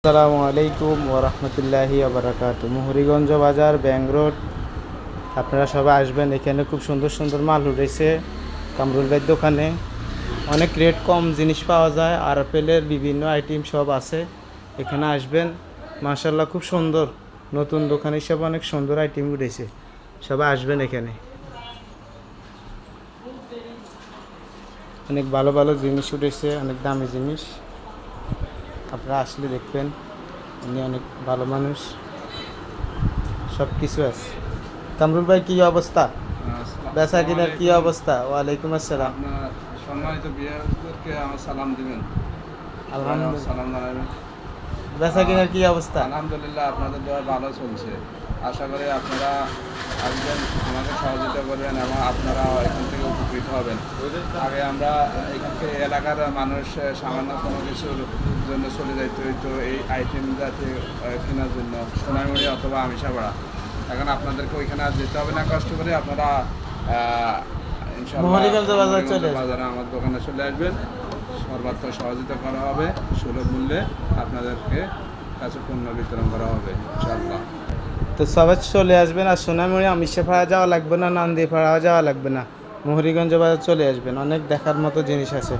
আসসালামু আলাইকুম ওরহমতুল্লাহি আবরাকাতু। মুহুরীগঞ্জ বাজার, ব্যাংক রোড। আপনারা সবাই আসবেন, এখানে খুব সুন্দর সুন্দর মাল উঠেছে কামরুল ভাইয়ের দোকানে। অনেক রেট কম জিনিস পাওয়া যায়, আর আপেলের বিভিন্ন আইটেম সব আছে। এখানে আসবেন, মাশাল্লাহ খুব সুন্দর নতুন দোকান হিসেবে অনেক সুন্দর আইটেম উঠেছে। সবাই আসবেন, এখানে অনেক ভালো ভালো জিনিস উঠেছে, অনেক দামি জিনিস। আপনারা আসলে দেখবেন, উনি অনেক ভালো মানুষ, সব কিছু আছে। কামরুল ভাই, কি অবস্থা? বেচা কিনার কি অবস্থা? ওয়ালাইকুম আসসালাম। আপনার সম্মানিত বিয়ারদেরকে আমার সালাম দিবেন, আলহামদুলিল্লাহ। সালাম জানাবেন। বেচা কিনার কি অবস্থা? আলহামদুলিল্লাহ, আপনাদের দোয়া ভালো চলছে। আশা করি আপনারা আসবেন, আমাকে সহযোগিতা করবেন এবং আপনারা এখান থেকে উপকৃত হবেন। আগে আমরা এখান থেকে এলাকার মানুষ সামান্য কোনো কিছুর জন্য চলে যাইতে হইতো এই আইটেম জাতীয় কেনার জন্য সোনাইমুড়ি অথবা আমিষাপাড়া। এখন আপনাদেরকে ওইখানে আর যেতে হবে না কষ্ট করে, আপনারা ইনশাআল্লাহ মুহুরীগঞ্জ বাজার চলে আসবেন। বাজারে আমার দোকানে চলে আসবেন। সর্বাত্মক সহযোগিতা করা হবে, সুলভ মূল্যে আপনাদেরকে কাছে পণ্য বিতরণ করা হবে ইনশাআল্লাহ। তো সবাই চলে আসবেন, আর সোনামুড়ি আমিষাপাড়া যাওয়া লাগবে না, নান্দিপাড়া যাওয়া লাগবে না, মুহুরীগঞ্জ বাজার চলে আসবেন। অনেক দেখার মতো জিনিস আছে।